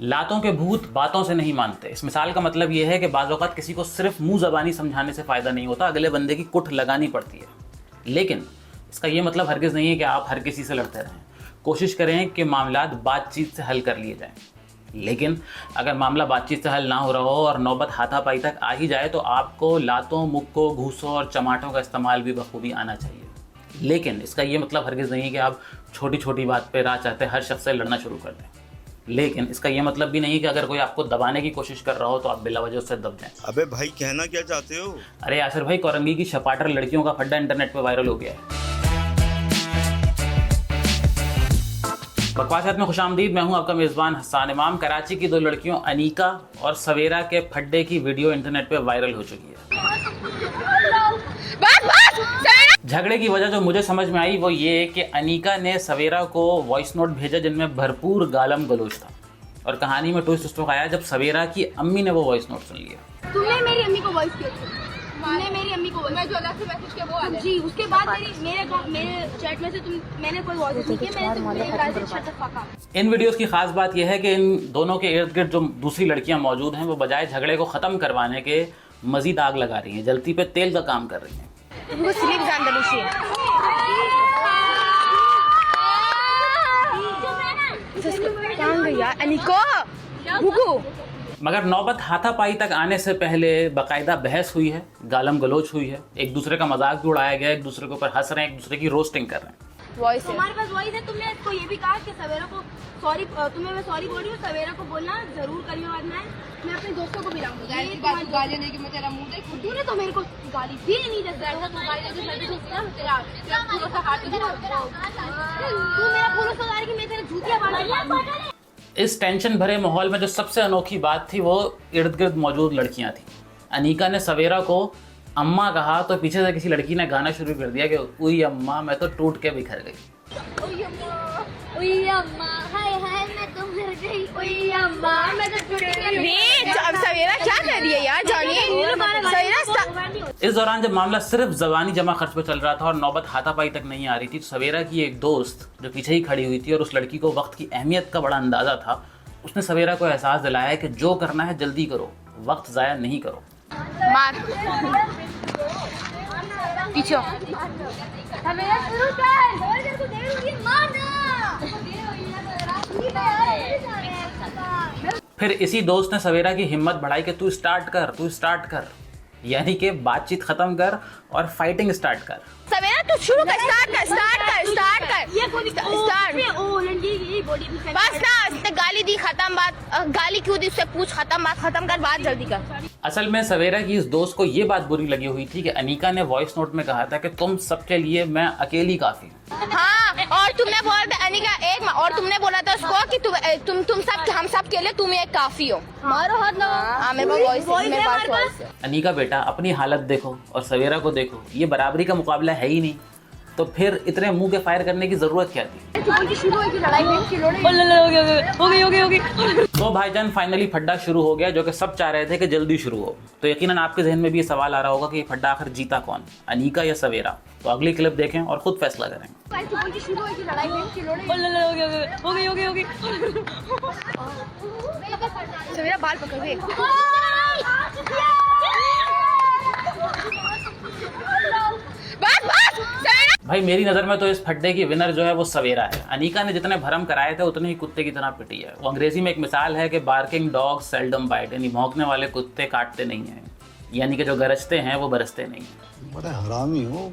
लातों के भूत बातों से नहीं मानते। इस मिसाल का मतलब यह है कि बाज़ औक़ात किसी को सिर्फ मुंह ज़बानी समझाने से फ़ायदा नहीं होता, अगले बंदे की कुट लगानी पड़ती है। लेकिन इसका ये मतलब हरगिज़ नहीं है कि आप हर किसी से लड़ते रहें। कोशिश करें कि मामलात बातचीत से हल कर लिए जाएं। लेकिन अगर मामला बातचीत से हल ना हो रहा हो और नौबत हाथापाई तक आ ही जाए तो आपको लातों, मुक्कों, घूसों और चमाटों का इस्तेमाल भी बखूबी आना चाहिए। लेकिन इसका ये मतलब हरगिज़ नहीं है कि आप छोटी छोटी बात पे राह चाहते हर शख्स से लड़ना शुरू कर दें। लेकिन इसका ये मतलब भी नहीं है कि अगर कोई आपको दबाने की कोशिश कर रहा हो तो आप बिला वजह उससे दब जाएं। अबे भाई कहना क्या चाहते हो? अरे यासिर भाई, कोरंगी की छपाटर लड़कियों का फड्डा इंटरनेट पे वायरल हो गया है। बकवासियत में खुशामदीद। मैं हूं आपका मेज़बान हसन इमाम। कराची की दो लड़कियों अनीका और सवेरा के फड्डे की वीडियो इंटरनेट पे वायरल हो चुकी है। झगड़े की वजह जो मुझे समझ में आई वो ये कि अनीका ने सवेरा को वॉइस नोट भेजा जिनमें भरपूर गालम गलोच था, और कहानी में ट्विस्ट उस वक्त आया जब सवेरा की अम्मी ने वो वॉइस नोट सुन लिया। तुमने मेरी अम्मी को वॉइस किया, तुमने मेरी अम्मी को मैं जो अलग से मैसेज किया वो आ जी, उसके बाद मेरे चैट में से मैंने कोई वॉइस नहीं किया, मैंने इन वीडियोस की खास बात यह है कि इन दोनों के इर्द गिर्द जो दूसरी लड़कियां मौजूद हैं वो बजाय झगड़े को ख़त्म करवाने के मजीद आग लगा रही हैं, जलती पे तेल का काम कर रही हैं। मगर नौबत हाथापाई तक आने से पहले बाकायदा बहस हुई है, गालम गलोच हुई है, एक दूसरे का मजाक भी उड़ाया गया, एक दूसरे के ऊपर हंस रहे हैं, एक दूसरे की रोस्टिंग कर रहे हैं। तुम्हारे पास वॉइस है, तुमने इसको ये भी कहा कि सवेरा को सॉरी, तुम्हें मैं सॉरी बोल रही हूँ, सवेरा को बोलना जरूर करियो। आज मैं अपने दोस्तों को भी लाऊंगी। गाली देगी मैं तेरा मुंह देख, तूने तो मेरे को गाली दी नहीं, जैसे ऐसा तू गाली देगी मैं भी तेरा पूरा सा हाथ तू मेरा पूरा सा गाली कि मैं तेरा जूतियां बांट। इस टेंशन भरे माहौल में जो सबसे अनोखी बात थी वो इर्द गिर्द मौजूद लड़कियां थी। अनीका ने सवेरा को अम्मा कहा तो पीछे से किसी लड़की ने गाना शुरू कर दिया कि उई अम्मा मैं तो टूट के बिखर गई। उई अम्मा हाय हाय मैं तो मर गई, उई अम्मा मैं तो टूट गई। अब सवेरा क्या कर रही है यार, जानिए। इस दौरान जब मामला सिर्फ ज़बानी जमा खर्च पे चल रहा था और नौबत हाथापाई तक नहीं आ रही थी, तो सवेरा की एक दोस्त जो पीछे ही खड़ी हुई थी और उस लड़की को वक्त की अहमियत का बड़ा अंदाज़ा था, उसने सवेरा को एहसास दिलाया कि जो करना है जल्दी करो, वक्त ज़ाया नहीं करो। मार पीछे फिर इसी दोस्त ने सवेरा की हिम्मत बढ़ाई कि तू स्टार्ट कर, यानी कि बातचीत खत्म कर और फाइटिंग स्टार्ट कर। सवेरा तू शुरू कर, स्टार्ट बस ना, उसने गाली दी, खत्म बात, गाली क्यों दी उससे पूछ, खत्म कर, बात जल्दी कर। असल में सवेरा की इस दोस्त को ये बात बुरी लगी हुई थी कि अनीका ने वॉइस नोट में कहा था कि तुम सबके लिए मैं अकेली काफी हूँ। हाँ, और तुमने बोला था अनीका और तुमने बोला था उसको कि तुम सब हम सब के लिए तुम एक काफी हो। मारो हाथ ना। हाँ, मेरे पास वॉइस है। अनीका बेटा, अपनी हालत देखो और सवेरा को देखो, ये बराबरी का मुकाबला है ही नहीं, तो फिर इतने मुंह के फायर करने की जरूरत क्या थी? तो भाईजान फाइनली फड्डा शुरू हो गया, जो कि सब चाह रहे थे कि जल्दी शुरू हो। तो यकीनन आपके जहन में भी ये सवाल आ रहा होगा कि ये फड्डा आखिर जीता कौन, अनीका या सवेरा? तो अगली क्लिप देखें और खुद फैसला करें। सवेरा बाल पकड़ के भाई मेरी नज़र में तो इस फड्डे की विनर जो है वो सवेरा है। अनीका ने जितने भरम कराए थे उतने ही कुत्ते की तरह पिटी है। वो अंग्रेजी में एक मिसाल है कि बार्किंग डॉग सेल्डम बाइट, यानी भौंकने वाले कुत्ते काटते नहीं हैं, यानी कि जो गरजते हैं वो बरसते नहीं हैं। बड़ा हरामी हो।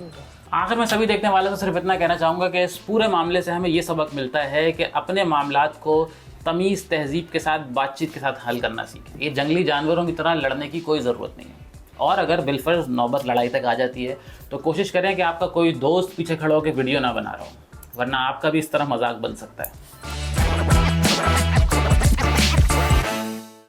आखिर में सभी देखने वालों को सिर्फ इतना कहना चाहूँगा कि इस पूरे मामले से हमें ये सबक मिलता है कि अपने मामलात को तमीज़ तहजीब के साथ, बातचीत के साथ हल करना सीखें। ये जंगली जानवरों की तरह लड़ने की कोई ज़रूरत नहीं है। और अगर बिलफर्ज नौबत लड़ाई तक आ जाती है तो कोशिश करें कि आपका कोई दोस्त पीछे खड़ा होकर वीडियो ना बना रहा हो, वरना आपका भी इस तरह मजाक बन सकता है।